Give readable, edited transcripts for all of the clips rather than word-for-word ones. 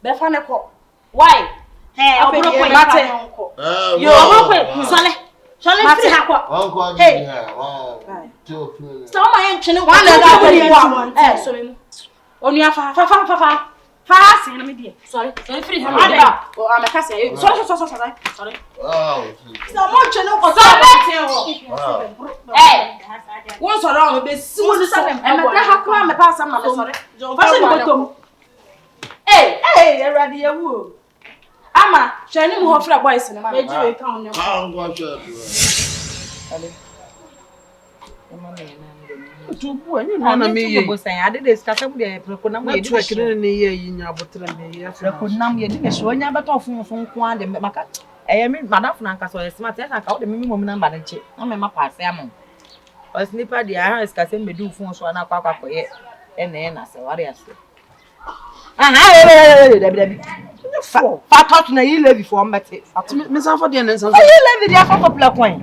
Befaneko. Why? Hey, I'll be Mate. You are Sole. Shall I see how? Hey, stop my ancient one. Eh, so only a fast in the media. Sorry, free him. I'm a cassie. Sorry. Oh, so much no. Hey, once around, be soon as I'm a crime. Pass some of sorry. Hey, ready a woo. Ama, shining more for a boys in a man. I'm going to I did this cut up there, Proconam, tracking in your Proconam, you didn't show any but often from Quan and Maca. I mean, Madame Franca, so as much as I caught the minimum number and check. I'm a mapa salmon. Or snipper, the iron is casting me do phones one up for it, and then I say, what I say. Fat out na you levy for mbete. Me san for the nensa. You levy there for black coin.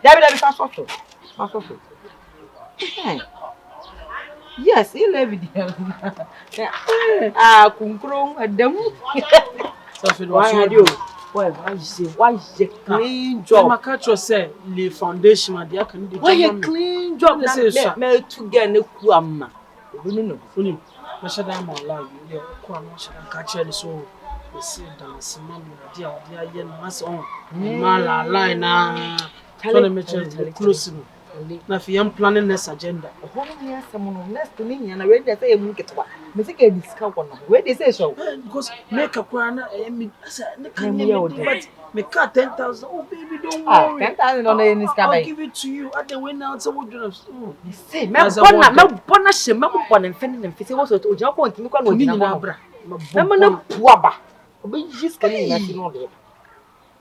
Debbie fast auto. Fast auto. Yes, you levy there. Ah, kunkro adam. So fi why do? Why is a clean job? My catch say the foundation and the can do. Why a clean job? Me to get no kuama. No. I should have my life. You catch it so. See dance, man, dear, yen mass on. Mala line, tell me close. Now, if I'm planning this agenda, someone next to me, and I read that I make it one. Music a discount one. Where they say so? Because make a corner, but make 10,000. Oh, baby, don't worry. 10,000 on the sky. I'll give it to you at the window. So, what do you say? My bonus, my one and fending and fishing also to jump on to me. I'm a poor. But just getting nothing on it.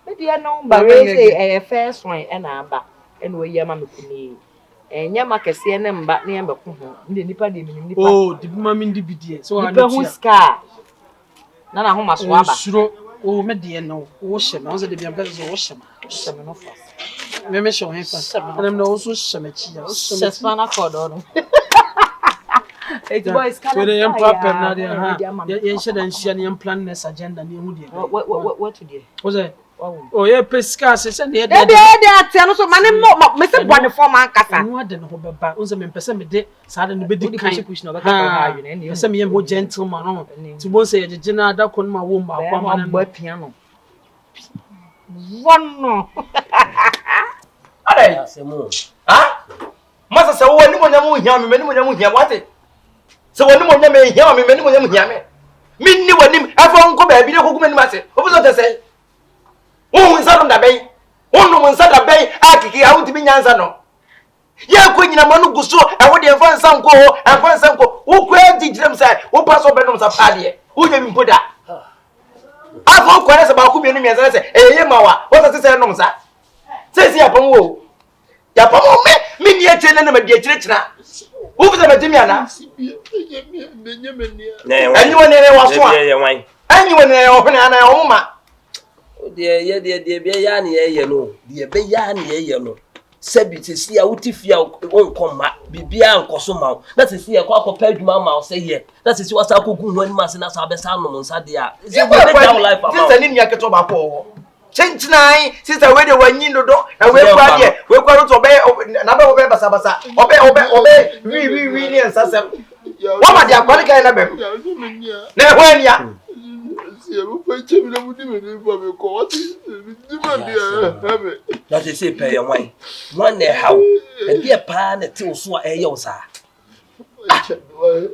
But you know, but a first one and a back, and we yamma me. And Yamaka see a name back near the Nipa. Oh, the mammy DBD. So I know who's car. None of whom must swab. Oh, Media, no, ocean. I was at the best ocean. Maybe show him first. And I'm also Shamachi. Sesfana Cordon. It's boys with the Empire Nadia. Yes, and she and plan this agenda. What to do? Was it? Oh, yeah, Pescas, and the other tell so money more, Mr. One for my casa. I don't know about Unzam Pessamide, suddenly be the kind of push over. You send me a more gentleman to both say the general duck on my womb by one boy piano. One no. Alright, ah? Master, so when you want to what it? So when you want to make him, many of them hear me. Minnie, when him, I found go baby, who can master. What was I say? Who is on the bay? One woman said a bay, I want to be Yansano. Yeah, Queen in a man who so, I want to find some go and find some go. Who created themselves? Who pass over them of Adia? Who didn't put that? I found questions about who be enemies and I say, eh, Mawa, what does it say? No, sir. Says Yapomo. Yapomo, me, dear children, and dear children. Who was a Jimiana? Anyone was one. Anyone open an Oma. Dear, Bayani, yellow, dear Bayani, yellow. Sabi to see a utifia won't come back, be beyond Cosuma. That is here, Quaco Peg Mamma, say ye. That is what I could go when Mass and us are best animals at the art. It's a life of a linear Catoba. Change 9, sister, where they were in the door, and we're going to obey another obey Basabasa. Obey, really, and Sassam. What are the aquatic and never when ya? That is a pay away. One day, how? And be a pan at two so a yosa.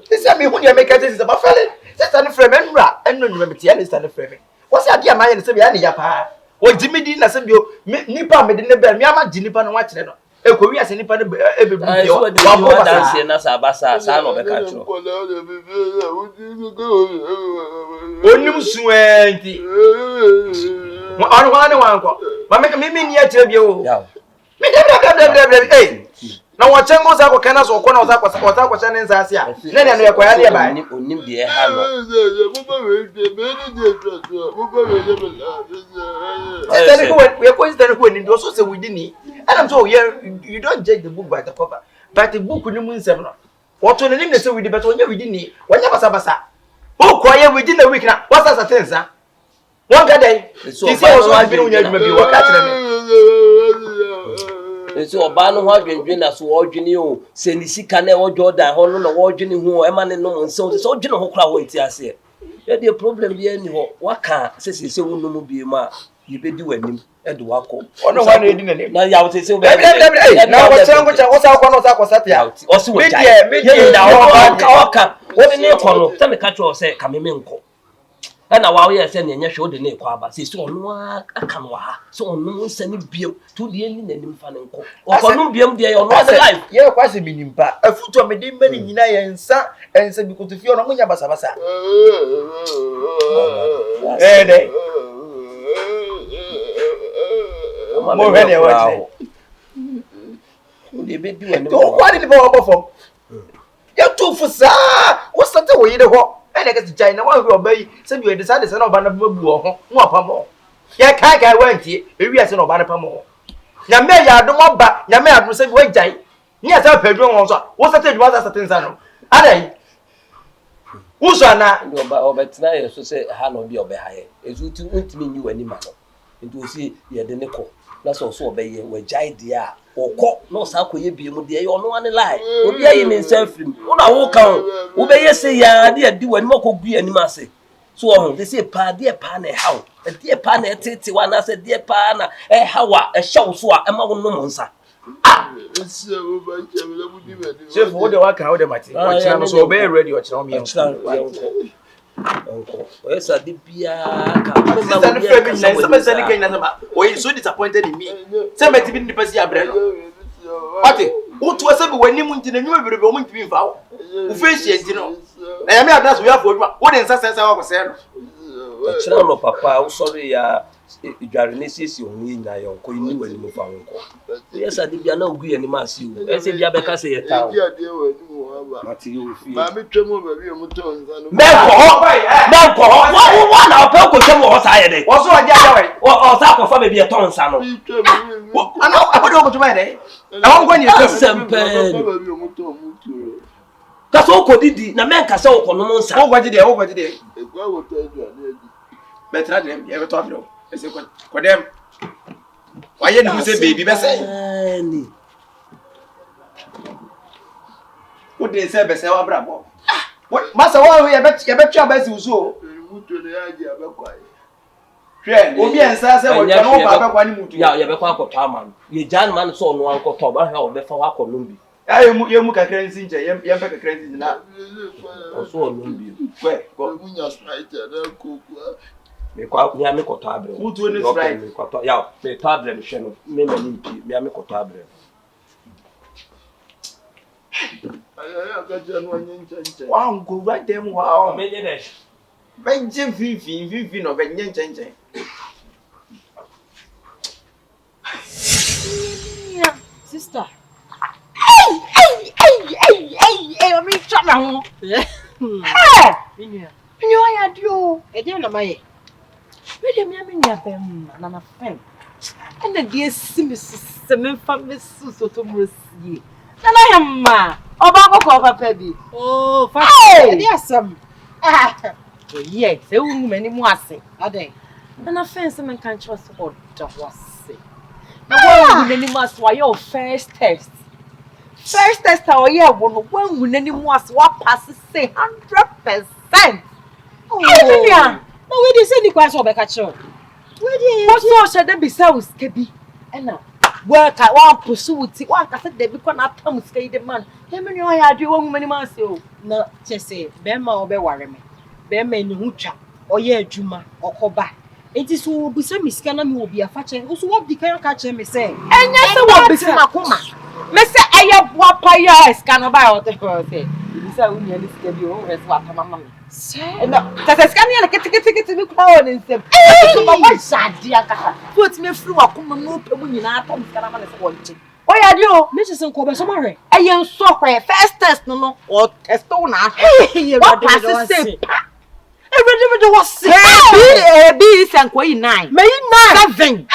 This is me when you make it about felling. That's an frame and no remember the frame. What's the idea, my and Sabiani Yapa? O Jimmy Dean as a Nipa made in the bell, Yama Jinipan and watching it. A Korea and Nipa every dance in Nasabasa, son of a country. Only Swanty. One make me near you. Now what changos are canas or corners are was an Zasia. Then I acquire nearby. We are going to win in those also we didn't. And I'm so here, you don't judge the book by the cover, but the book will mean seven. What to the name they say we debate on you we didn't. When you was a bassa. Oh, quiet within a week now. What's that thing, sir? One day. So you say I was wondering when you maybe work at me. So Obano had been doing as watching you, saying Sika never Jordan, Honor, watching who a man and no one so general crowd went here. Say, the problem be anyhow. What can't say so no be ma. You be doing him at the Wako. Or no one in the name. Now you would say so. Now what's that out? Also, what the name for? Tell me, catch or say, come in. And now we are sending a show the name Quaba. Say so no, I can so no send beer to the end and fanning. Or Columbium, they are not alive. Yeah, quite a meaning, but a foot of a demon in and sa and said because if you're not Basabasa. More than what in the ball for? You're too for sir. What's that way the walk? And I guess China will obey. Said you decided to know Banabo, more more. Yeah, can't went here. Maybe I said no Banapamo. Yamea, don't want back. Yamea, who said, wait, Jay. Yes, I'll pay you also. What's the thing was as a Tinsano? Are they? Who's on that? But tonight, so say, Hano be obey. It's to mean you any man. It will see ye the nickel. That's also obey where Jay dear. Or cock, no sack will be with the no one lie. Obey him in self. What I walk out. Obey say, ya, dear, do and mock be any massy. So they say, pa, dear pan, how? A dear pan, a titty one, I said, dear pan, a how, a show, so a mountain no monster. Ah, So what the work out the mighty. So obey ready or tell me. Uncle, where's a dipia? You're so disappointed in me. Somebody didn't pass your bread. What? What was ever when you went to the new moment to be found? Who face it, you know? I am not we have what in success I was saying. No, Papa, sorry, Jarinesis, you mean I am going to move on. Yes, I did not agree any mass. You, I said, Yabaka say a town. What you feel? Mammy Tremor, baby, I'm told. One, I'll talk with them was I. Also, I got or talk of maybe a ton, son. I know I put over to my day. I'm going to That's all could it. The man can so for no months. Oh, what did they? Better than you ever talk to. I said, for them. Why didn't you say baby? What they say, Bessel Bravo? What, Master, why I bet your best you so? Obi ensa se wo twa no baba kwa ni mutu ya be kwa akotwa man ye jan man so no ankotwa ba ha be fa wa kolombi yemu kakra nsi nche yem pe kakra nsi na so olombi we go munya sprite na koku me kwa nya me kotwa abre mutu ni sprite me kotwa ya me to abre me hwe no me mani mpi me kotwa abre aya ka je no anya nche wa ngo right them wa me nye dash benje fifi no benye nche sister. Hey, I'm trouble. Hey, you are you. I don't know my. Really, me na na friend. And the dear semen family so to mercy. Na yamma. Oba ko papa bi. Oh, fast. Yes, some. Yes, e wu mani mu ase. Aden. Na friend semen kan trust what was say. Na one mani mu ase wa your first test. First test our year one win any more swap passes say 100%. Oh, no, we did say the question of Bekacho. What's so be so skeby? And now, work I want pursue it. One can say they become a Tom skate the man. How many I do one many months? No, just say, Bema or Beware me. Bema in Hucha or ye Juma or Koba. It is who be some miscanam will be a fatcher. Also, what the can catch me say? And yes, I want to be Makuma. Mese aya boapa ya scan ba o te ko se bisa unya ni sika bi o reso atama mama se na ta scan ya kete mi kwa o ni nsem so ba wa shadi akaka put me fru akoma no pe mu nyina atam scan mama se wo nche o ya di o me se nko be so mare aya nso kwa first test no o test o na what pass say everybody do was say b is nko yi 9 me 9 7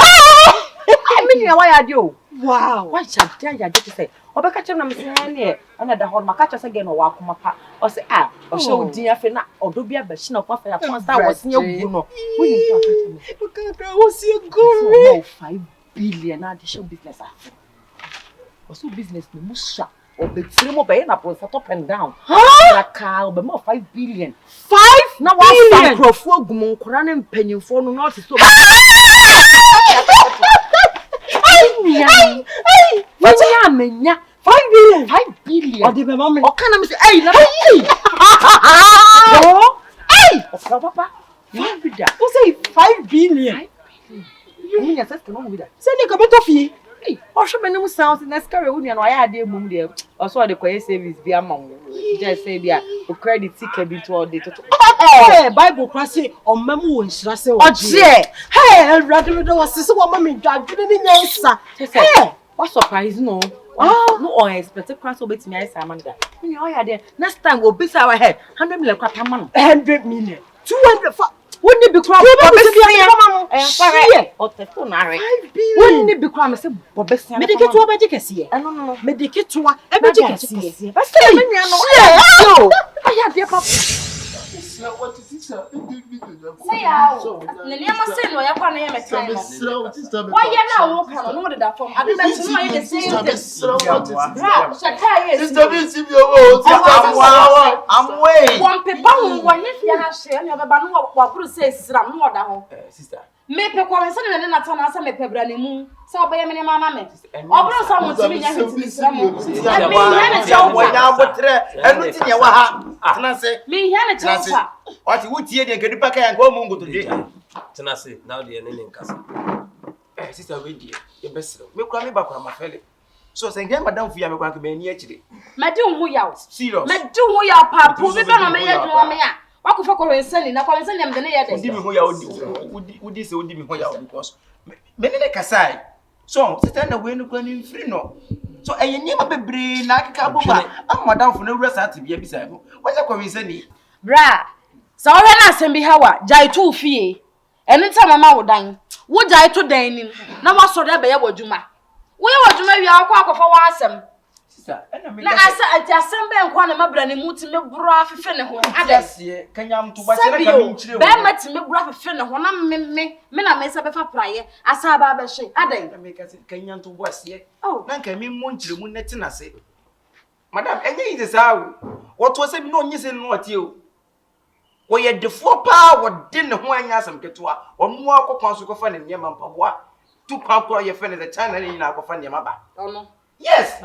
me ni wa ya di o Wow. Why should I just say? Oba catch na me say na na da hol ma catch say again wa akoma pa. O say o show din afi na odo bia ba shi na kwa fa ya kwa star was nya gu no. When you talk to me. Okay, was you go 5 billion na the show business afi. Also business no musha. O be tire mo be na po up and down. Na car be mo 5 billion. 5 na wa san crofo agum nkora ne mpanyimfo no not so. What ya menya 5 billion. 5 billion. O de be mama. O kana me say hey na hey. Hey. O papa. You be that. O say 5 billion. You mean your sister no be that. Say ni ko beto fie. Hey, o show me no sound na scary woni na ya ade mum de. O so de koye service bi amon. Just say bia o credit ticket bi to all day to. Hey, Bible class o mamu wo nhira se o. O je. Hey, rather do was so wo mama dwadwe ni nyansa. Hey, what surprise no. No on expect class o betimi ai sa man da. Ni o ya de next time we be our head 100 million kwata man. 100 million. 200 wouldn't be crowd. Or the phone, wouldn't it be crowd? Medicate to a magic see. No, medicate to a magic see. But say, no, I have your papa. What is this? Say how? The name of sin, I can't name it. Why you now walk on order that form? I didn't know the same I'm way. One paper, one if you have share, you have a banu what Bruce says, I'm more down. Sister. Make a conversation and not turn us a make a brand new. So by a minute, mamma. Or someone to me, and me, Hannah, what you would hear the good pack and go mungo today. Tenacity, now the enemy castle. Sister, we dear, the best. We'll call me back on my fellow. So, say, Madame Fia, I'm going to be near today. Madame, we out. Serious. Madame, we are papa. We don't make it. What could for sending? Now, I'm sending them the near day. Would this would be because many like a side. So, stand away no going free no. So, I never be brain like a kabuba. I'm Madame for no rest at to be beside you. What's a coincidence? Bra. So, when I send me how Jai 2 fee. Anytime I'm out dying, would I to dining? Now, what sort of bear would you ma? We were to maybe our quack of our awesome. Sister, and I just send back one of my brand new to me braff finish. Yes, can you to what I bet me braff finish when I'm me, I mess up a prayer. I saw Baba shake. I didn't make us can you to West yet. Oh, then can me moon to the moon net in a say. Madame, and this how what was it no news in what you? Well, yet the 4 power didn't when you some get to or more consequence in your mamma. What? 2 pounds your friend at the time in our friend your mother. Oh no. Yes.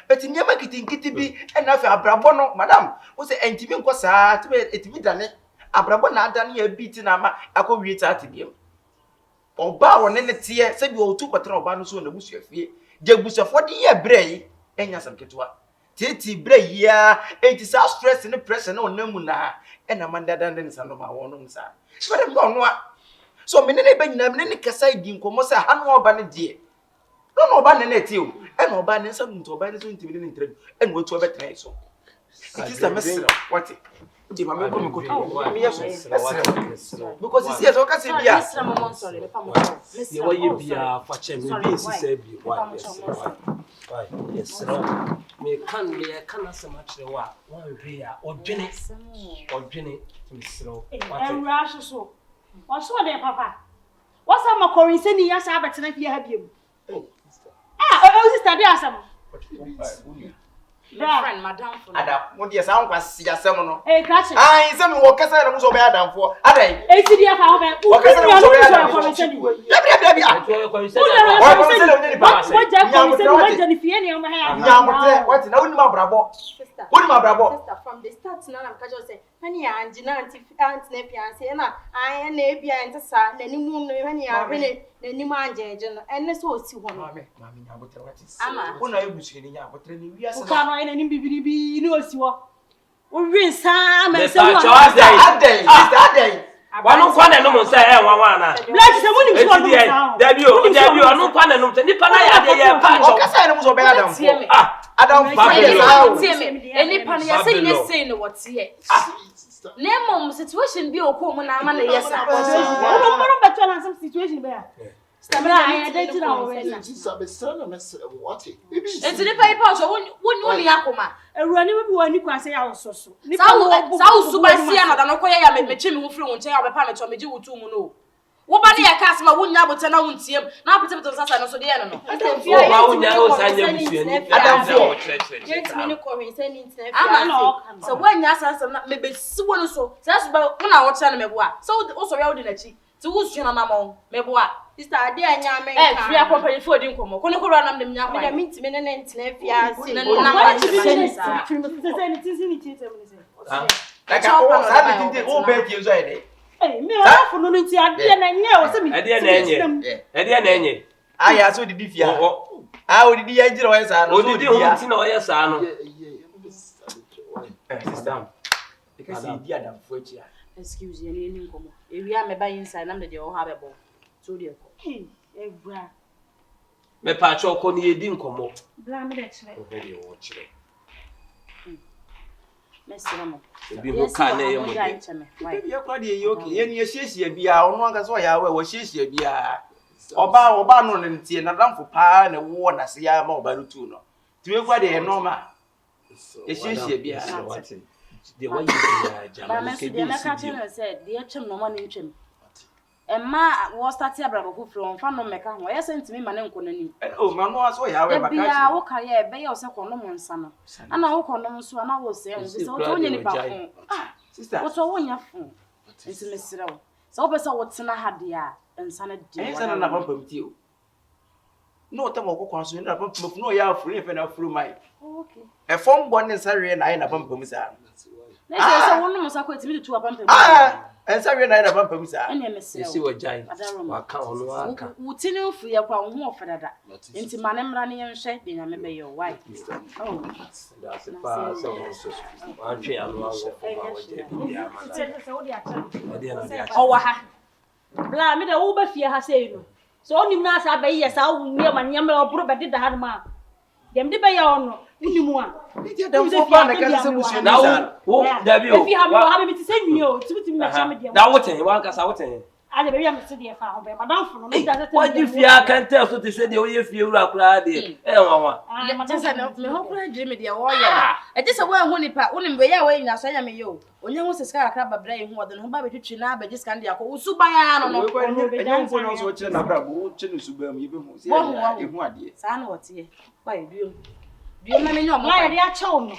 But in your marketing kitty be enough a brabono, madame. Was the intimate was to it be done it. A brabona done ye beating a co reach out to him. Or bow on any tear, said you 2 patrol banus on the bush of fear. The bush of 40 year bray, and yes, I'm get one. Titty bray, yeah, it is our stress in the press and on no muna, and Amanda than son of my own son. But I'm gone what? So many many casai dim comosa hanwa banadi. No bannet you, and no bannet something to ban into the and what to a better so. It is a mess. What? Because it's yes, okay, yes, I'm sorry. You be a fachem, yes, me can be a canna so much the one rear or Jenny to be slow. And rush so. What's what there, Papa? What's up, my Corin sending us out at tonight? You have you. Oh, sister, there are some. Friend, madam. Ada, what you sound was see a sermon. Hey, catch it. I some walk as I was obeyed them for. Are they? ACDF, however, what can from the start now, I'm casual saying, Penny and Auntie Napier, and I and Napier and the son, the new moon, when you are really the new man, and let's all see one. Mammy, I would tell what is. When I was in your training, yes, I can't any BBB, you know, we win some and so that day. One no one no say one. Blood is a money for debut, no one no say nipa na ya patch. O kasa no so be Adam. Ah, Adam me. Any pan ya say you say no what here. Name situation be o ko mu na ama na yes. What better than some situation be. Stamina I didn't know. It's a mess. What? It's the paper, so wouldn't yakoma. A running with one you can say I was so. Sao Subasiana than Okoya made me chimney through and tell the parents or me do 2 mono. What about the customer wouldn't have to know him? Now put it on Sassan, so the animal. I don't feel so when Yasa maybe so that's about 1 hour telling me what. So also held in a cheek. To who's your mamma, maybe what? Sister, dear Yaman, free accompany for the income. Couldn't run on them young. I mean, to men and Snapia. Like I was having the whole bed you say. Hey, me for no tea, I didn't. I asked you the beef. How did the angel or yes, I because he did them for you. Excuse me, if we are me buying inside, I'm the all have a ball. So dear. Hey, bra. Me pacho ko ni edi nkomo. Bra me de chere. O be wo chere. Merci maman. Ebi mo ka na ye mo de. You kwa de ye okay. Ye ni hiesie bia, ono anga so ya we wo hiesie bia. Oba no ntie na damfo pa na wo na se ya ma oba rutu no. Ti we kwa de ye normal. Ye hiesie bia. The way you But I said, dear Chim, no one in Chim. And ma was starting a bravo from Fano Mecca, where I sent me my uncle. Oh, Mamma, so ya we be a walk I bay or second no son. And I walk on them so and I was saying, this is only about sister. What's all on your phone? It's Miss Row. So, what's in a had the and son of you. No time of concern about no ya free if enough through my. Okay. A form one in Surrey and I in a bump of Miss Anne. One was a quite to a bump. And Surrey and I in a bump of Miss Anne. And Miss Sewer Giant. I can't would you know free upon more for that? Into my name running and shaping, I remember your wife. Oh, that's a pass. Oh, bla me the over fear has said. So only mass I bay yes, I will near my yammer or prove I did the hard man. Them de bay on anyone. Now, if you have me to send you to me, now what in one case out in. I never am to the farm, but don't what if you can tell so to say the way you feel like Claudia? I just said, no, Jimmy, dear warrior. I just a well, only part, only way away now, say, I mean, you. When you was a scar crab, a brain more than whom by which you now, but just can't be a whole Subayano. No, also watching a bravo, Subam, even one dear. Son, what's here? Why do you? Do you mean your mother? They are chum.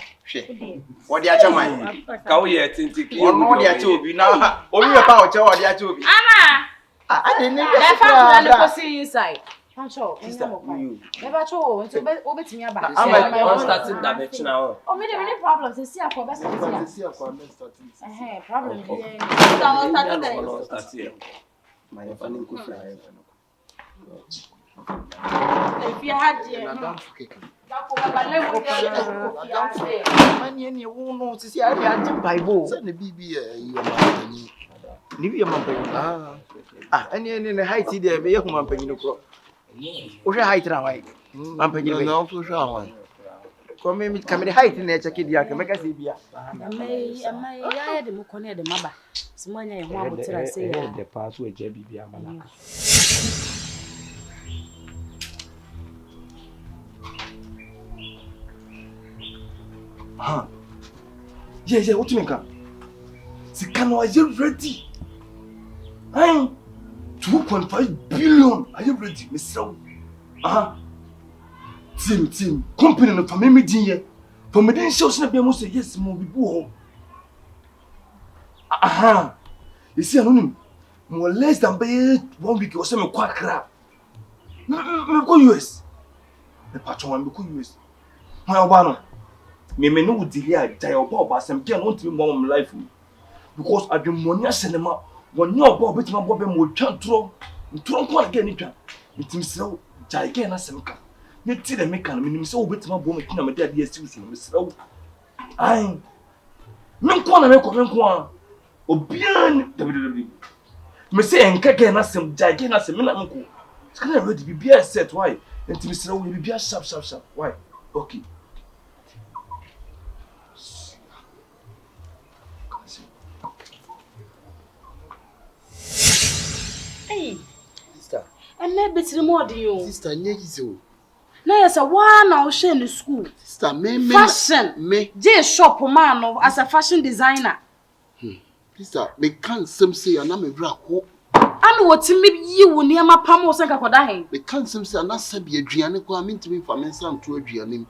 What the other Go yet, or no, they are to now. Only about your dear to be. Anna! I didn't never see inside. I'm sure. Never told to over to me about it. I'm starting that now. Oh, many problems. You see, I for best. Problem. My funny good fly. If you had you won't know to see I had Bible. Send the BB. You are and the height there, be a woman penny no crop. What's your height now? I'm penny no for come in, come in the height in nature, kid, I can make a CBA. I had the Mukone the mother. Someone I want to say the password, JB. Yeah, what do you mean? The canoe are you ready? 2.5 billion. Are you ready, Mr. Team, company no family dinner. For me, then shows na be mo say yes, mo be home. You see, anonym. More less than 1 week or so me quite crap. Me go US. The patron me go US. My obano. Me no delay a die oba asem ke no ntimi mo my life because adwemmonia cinema won your oba betima bobe mo twa tro nko again ni twa ntimi sew jai ke na sem ka ne ti de me kan me nim se wo betima bo me tina me de ade asiw si me sew ai me nko na me nko a obian de me se enka ke na sem jai ke na sem me na nko skana ready bibia set why ntimi sew bibia sharp why okay. And maybe it's more than you. Sister, Negizo. No, yes, a one now share in school. Sister, me. Fashion. J shop man as a fashion designer. Sister, me can't say and I'm a braco. And what to me you near my pamo sanka for that. Me can't say and that's a be a Giannico. I mean to me for me son to a Giannim.